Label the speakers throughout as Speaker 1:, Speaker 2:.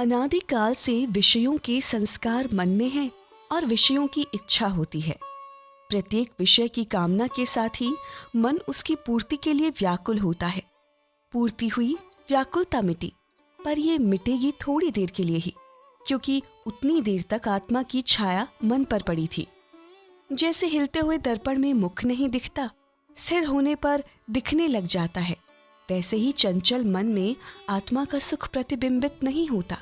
Speaker 1: अनादिकाल से विषयों के संस्कार मन में हैं और विषयों की इच्छा होती है। प्रत्येक विषय की कामना के साथ ही मन उसकी पूर्ति के लिए व्याकुल होता है। पूर्ति हुई, व्याकुलता मिटी, पर ये मिटेगी थोड़ी देर के लिए ही, क्योंकि उतनी देर तक आत्मा की छाया मन पर पड़ी थी। जैसे हिलते हुए दर्पण में मुख नहीं दिखता, स्थिर होने पर दिखने लग जाता है, वैसे ही चंचल मन में आत्मा का सुख प्रतिबिंबित नहीं होता।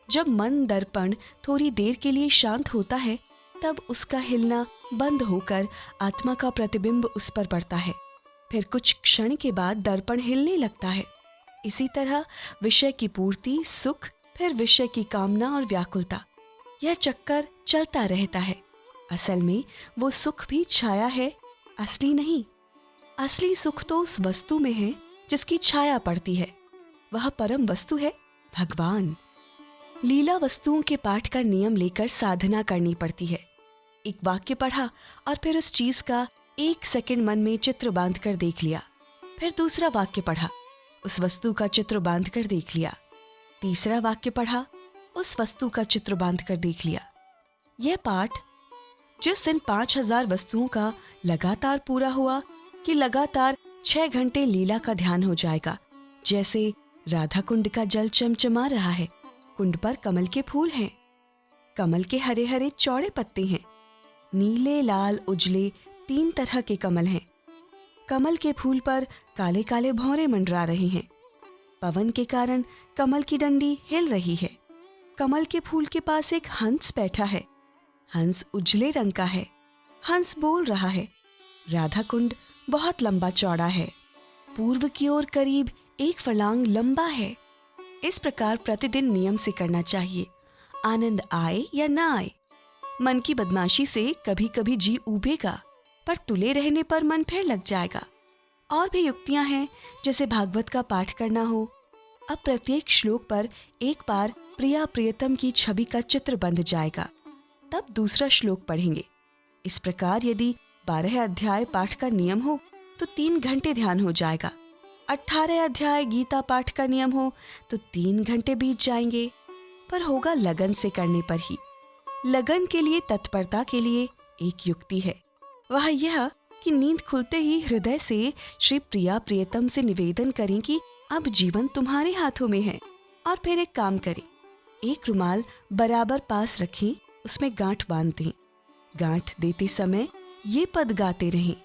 Speaker 1: जब मन दर्पण थोड़ी देर के लिए शांत होता है, तब उसका हिलना बंद होकर आत्मा का प्रतिबिंब उस पर पड़ता है। फिर कुछ क्षण के बाद दर्पण हिलने लगता है। इसी तरह विषय की पूर्ति, सुख, फिर विषय की कामना और व्याकुलता, यह चक्कर चलता रहता है। असल में वो सुख भी छाया है, असली नहीं। असली सुख तो उस वस्तु में है जिसकी छाया पड़ती है। वह परम वस्तु है भगवान। लीला वस्तुओं के पाठ का नियम लेकर साधना करनी पड़ती है। एक वाक्य पढ़ा और फिर उस चीज का 1 सेकंड मन में चित्र बांध कर देख लिया। फिर दूसरा वाक्य पढ़ा, उस वस्तु का चित्र बांध कर देख लिया। तीसरा वाक्य पढ़ा, उस वस्तु का चित्र बांध कर देख लिया। यह पाठ जिस दिन 5000 वस्तुओं का लगातार पूरा हुआ कि लगातार 6 घंटे लीला का ध्यान हो जाएगा। जैसे राधा कुंड का जल चमचमा रहा है, कुंड पर कमल के फूल हैं, कमल के हरे हरे चौड़े पत्ते हैं, नीले, लाल, उजले 3 तरह के कमल हैं। कमल के फूल पर काले काले भौरे मंडरा रहे हैं। पवन के कारण कमल की डंडी हिल रही है। कमल के फूल के पास एक हंस बैठा है। हंस उजले रंग का है। हंस बोल रहा है। राधा कुंड बहुत लंबा चौड़ा है, पूर्व की ओर करीब 1 फर्लांग लंबा है। इस प्रकार प्रतिदिन नियम से करना चाहिए, आनंद आए या ना आए। मन की बदमाशी से कभी कभी जी उबेगा, पर तुले रहने पर मन फिर लग जाएगा। और भी युक्तियां हैं, जैसे भागवत का पाठ करना हो। अब प्रत्येक श्लोक पर एक बार प्रिया प्रियतम की छवि का चित्र बंध जाएगा, तब दूसरा श्लोक पढ़ेंगे। इस प्रकार यदि 12 अध्याय पाठ का नियम हो तो 3 घंटे ध्यान हो जाएगा। 18 अध्याय गीता पाठ का नियम हो तो 3 घंटे बीत जाएंगे। पर होगा लगन से करने पर ही। लगन के लिए, तत्परता के लिए एक युक्ति है। वह यह कि नींद खुलते ही हृदय से श्री प्रिया प्रियतम से निवेदन करें कि अब जीवन तुम्हारे हाथों में है। और फिर एक काम करें, एक रुमाल बराबर पास रखें, उसमें गांठ बांध दें। गांठ देते समय ये पद गाते रहें,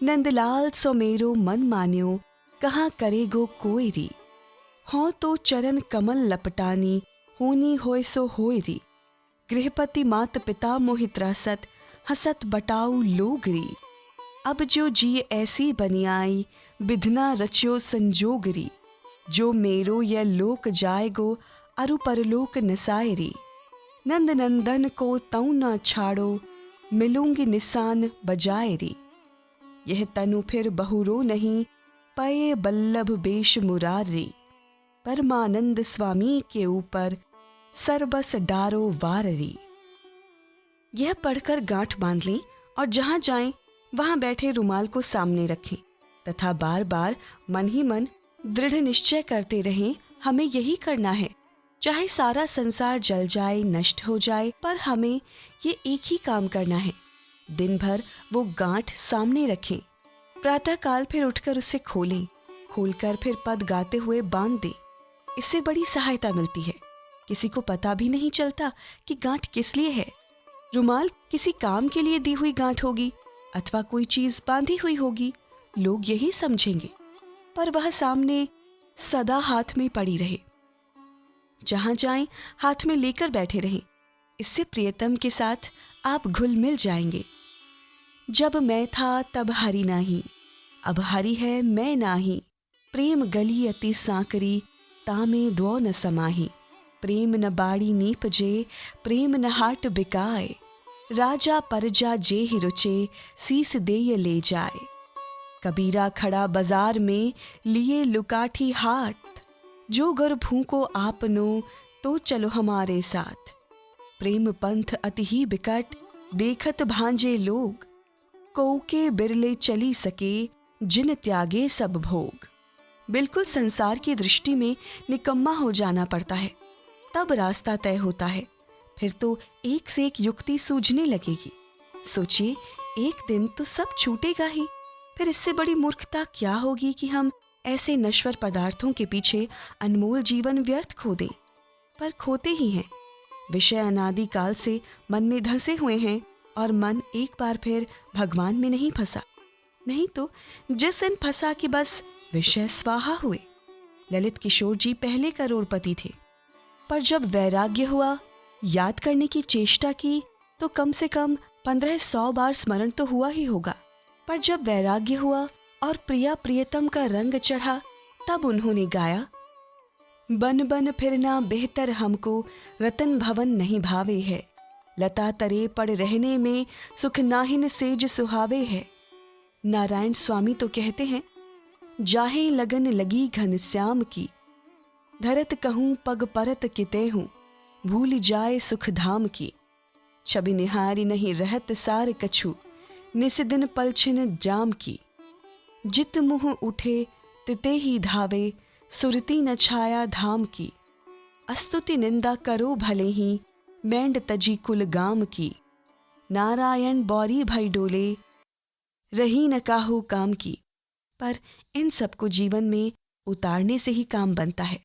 Speaker 1: नंदलाल सो मेरो मन मान्यो, कहाँ करेगो कोई री। हो तो चरण कमल लपटानी, होनी होय सो होय री। गृहपति मात पिता मोहित रासत, हसत बटाऊ लोगरी। अब जो जिए ऐसी बनियाई, बिधना रच्यो संजोगरी। जो मेरो यह लोक जाएगो, अरु परलोक नसायरी। नंद नंदन को तऊ न छाड़ो, मिलूंगी निशान बजायरी। यह तनु फिर बहुरो नहीं, पये बल्लभ बेश मुरारी। परमानंद स्वामी के ऊपर, सरबस डारो वाररी। यह पढ़कर गांठ बांध लें और जहां जाएं वहां बैठे रुमाल को सामने रखें तथा बार बार मन ही मन दृढ़ निश्चय करते रहें, हमें यही करना है। चाहे सारा संसार जल जाए, नष्ट हो जाए, पर हमें ये एक ही काम करना है। दिन भर वो गांठ सामने रखें। प्रातःकाल फिर उठकर उसे खोलें, खोलकर फिर पद गाते हुए बांध दें। इससे बड़ी सहायता मिलती है। किसी को पता भी नहीं चलता कि गांठ किस लिए है। रुमाल किसी काम के लिए दी हुई गांठ होगी अथवा कोई चीज बांधी हुई होगी, लोग यही समझेंगे। पर वह सामने सदा हाथ में पड़ी रहे, जहां जाएं हाथ में लेकर बैठे रहें। इससे प्रियतम के साथ आप घुल मिल जाएंगे। जब मैं था तब हरि नाही, अब हरि है मैं नाही। प्रेम गली अति सांकरी, तामे द्वौ न समाही। प्रेम न बाड़ी नीपजे, प्रेम न हाट बिकाए। राजा परजा जे ही रुचे, सीस देय ले जाए। कबीरा खड़ा बाजार में, लिए लुकाठी हाट। जो गर भूको आपनो, तो चलो हमारे साथ। प्रेम पंथ अति ही बिकट, देखत भांजे लोग। कौ के बिरले चली सके, जिन त्यागे सब भोग। बिल्कुल संसार की दृष्टि में निकम्मा हो जाना पड़ता है, तब रास्ता तय होता है। फिर तो एक से एक युक्ति सूझने लगेगी। सोचिए, एक दिन तो सब छूटेगा ही। फिर इससे बड़ी मूर्खता क्या होगी कि हम ऐसे नश्वर पदार्थों के पीछे अनमोल जीवन व्यर्थ खो दें। पर खोते ही हैं। विषय अनादि काल से मन में धंसे हुए हैं और मन एक बार फिर भगवान में नहीं फंसा। नहीं तो जिस दिन फंसा कि बस विषय स्वाहा हुए। ललित किशोर जी पहले करोड़पति थे, पर जब वैराग्य हुआ, याद करने की चेष्टा की तो कम से कम 1500 बार स्मरण तो हुआ ही होगा। पर जब वैराग्य हुआ और प्रिया प्रियतम का रंग चढ़ा, तब उन्होंने गाया, बन बन फिरना बेहतर हमको, रतन भवन नहीं भावे है। लता तरे पड़ रहने में सुख नाहिन सेज सुहावे है। नारायण स्वामी तो कहते हैं, जाहे लगन लगी घनश्याम की, धरत कहूँ पग परत किते हूँ, भूल जाए सुख धाम की। छवि निहारी नहीं रहत सार कछु, निस दिन पलछिन जाम की। जित मुँह उठे तिते ही धावे, सुरती न छाया धाम की। अस्तुति निंदा करो भले ही, बैंड तजी कुल गाम की। नारायण बौरी भई डोले, रही न काहू काम की। पर इन सबको जीवन में उतारने से ही काम बनता है,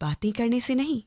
Speaker 1: बातें करने से नहीं।